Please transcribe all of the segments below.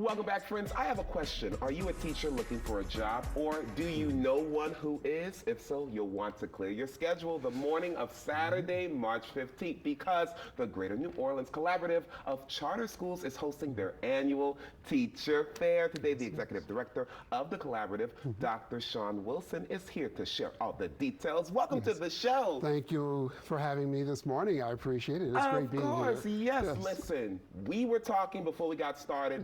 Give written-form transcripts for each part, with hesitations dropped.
Welcome back, friends. I have a question. Are you a teacher looking for a job, or do you know one who is? If so, you'll want to clear your schedule the morning of Saturday, March 15th, because the Greater New Orleans Collaborative of Charter Schools is hosting their annual Teacher Fair. Today, the Executive Director of the Collaborative, Dr. Sean Wilson, is here to share all the details. Welcome to the show. Thank you for having me this morning. I appreciate it. It's great being here. Of course, yes. Listen, we were talking before we got started.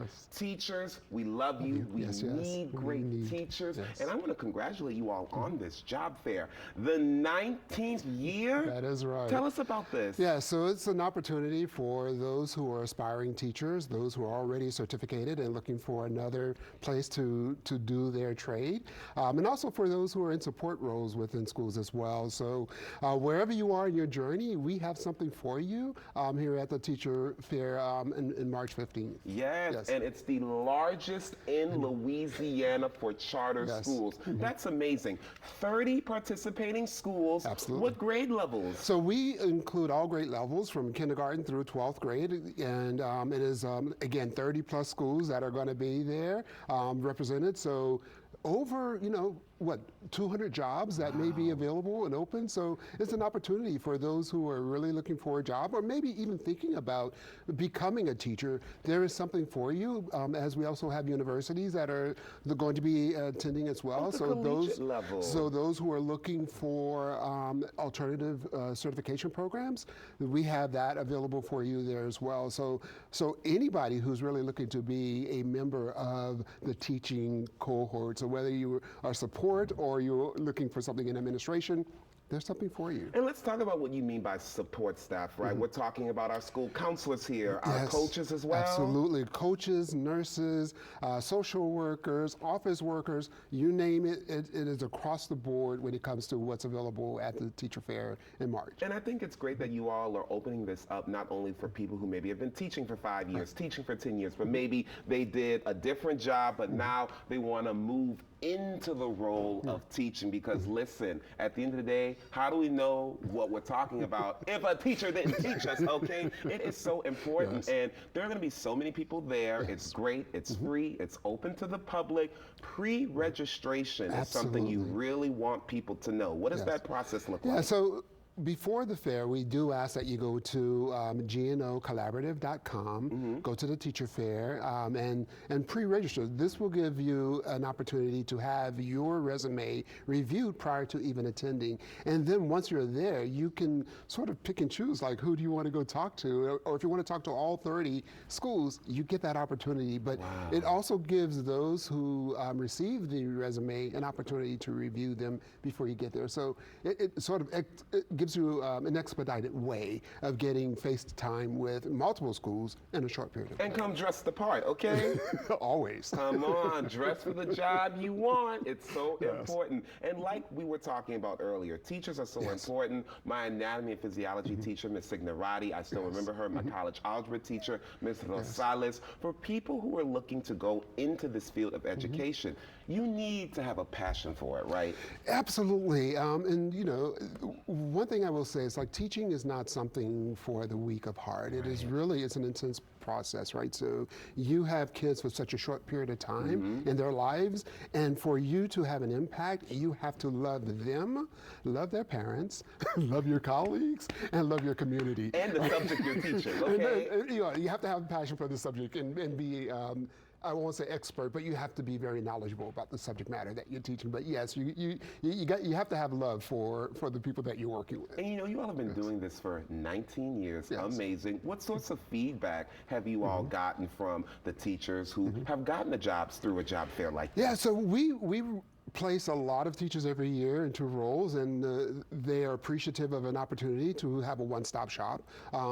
Teachers, we love you. We need great teachers. And I want to congratulate you all on this job fair. The 19th year? That is right. Tell us about this. Yeah, so it's an opportunity for those who are aspiring teachers, those who are already certificated and looking for another place to do their trade, and also for those who are in support roles within schools as well. So wherever you are in your journey, we have something for you here at the Teacher Fair in March 15th. Yes, and it's the largest in Louisiana for charter schools. That's amazing. 30 participating schools. Absolutely. What grade levels? So we include all grade levels from kindergarten through 12th grade, and it is, again, 30 plus schools that are going to be there represented. So over, 200 jobs that may be available and open. So it's an opportunity for those who are really looking for a job, or maybe even thinking about becoming a teacher. There is something for you, as we also have universities that are going to be attending as well. So those who are looking for alternative certification programs, we have that available for you there as well. So anybody who's really looking to be a member of the teaching cohort, so whether you are support or you're looking for something in administration, there's something for you. And let's talk about what you mean by support staff, right? We're talking about our school counselors here, our coaches as well. Absolutely. Coaches, nurses, social workers, office workers, you name it, it is across the board when it comes to what's available at the Teacher Fair in March. And I think it's great that you all are opening this up not only for people who maybe have been teaching for 5 years, teaching for 10 years, but maybe they did a different job, but now they want to move into the role of teaching, because listen, at the end of the day, how do we know what we're talking about if a teacher didn't teach us, okay? It is so important, and there are going to be so many people there. It's great, it's free, it's open to the public. Pre-registration is something you really want people to know. What does that process look like? So before the fair, we do ask that you go to gnocollaborative.com, go to the Teacher Fair, and pre-register. This will give you an opportunity to have your resume reviewed prior to even attending. And then once you're there, you can sort of pick and choose, like, who do you want to go talk to? Or if you want to talk to all 30 schools, you get that opportunity. But it also gives those who receive the resume an opportunity to review them before you get there. So it sort of gives you an expedited way of getting face time with multiple schools in a short period of time. And come dressed the part, okay? Always. Come on, dress for the job you want. It's so important. And like we were talking about earlier, teachers are so important. My anatomy and physiology teacher, Ms. Signorati, I still remember her, my college algebra teacher, Ms. Rosales. For people who are looking to go into this field of education, you need to have a passion for it, right? Absolutely. And one thing I will say is, like, teaching is not something for the weak of heart. It is really, it's an intense process, right? So you have kids for such a short period of time in their lives, and for you to have an impact, you have to love them, love their parents, love your colleagues, and love your community. And the subject you're teaching, okay? And, you have to have a passion for the subject and be, I won't say expert, but you have to be very knowledgeable about the subject matter that you're teaching. But yes, you have to have love for the people that you're working with. And you all have been doing this for 19 years. Amazing. What sorts of feedback have you all gotten from the teachers who have gotten the jobs through a job fair like this? Yeah, so we place a lot of teachers every year into roles, and they are appreciative of an opportunity to have a one-stop shop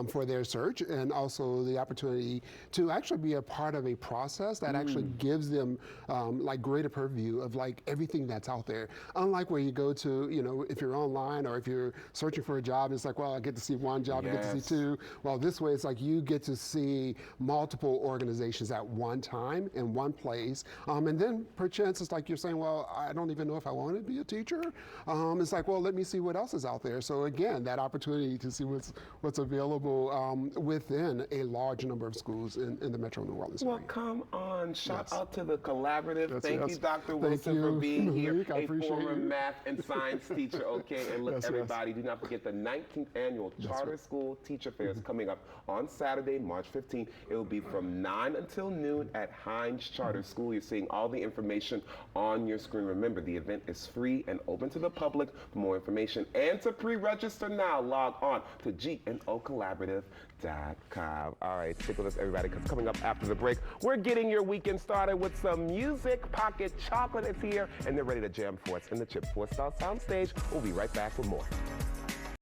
for their search, and also the opportunity to actually be a part of a process that actually gives them like greater purview of like everything that's out there. Unlike where you go to, if you're online or if you're searching for a job, it's like, well, I get to see one job, I get to see two. Well, this way it's like you get to see multiple organizations at one time in one place, and then perchance it's like you're saying, well, I don't even know if I want to be a teacher. It's like, well, let me see what else is out there. So again, that opportunity to see what's available within a large number of schools in the Metro New Orleans area. Well, come on. Shout out to the collaborative. Yes, Thank yes. you, Dr. Thank Wilson, for you, being here. Malik. I A appreciate former you. math and science teacher, okay? And look, Yes, yes. everybody, do not forget the 19th annual Charter School Teacher Fair is coming up on Saturday, March 15th. It will be from 9 until noon at Hines Charter School. You're seeing all the information on your screen. Remember, the event is free and open to the public. For more information and to pre-register now, log on to gnocollaborative.com. All right, stick with us, everybody, because coming up after the break, we're getting your weekend started with some music. Pocket Chocolate is here, and they're ready to jam for us in the Chip 4 Star Soundstage. We'll be right back with more.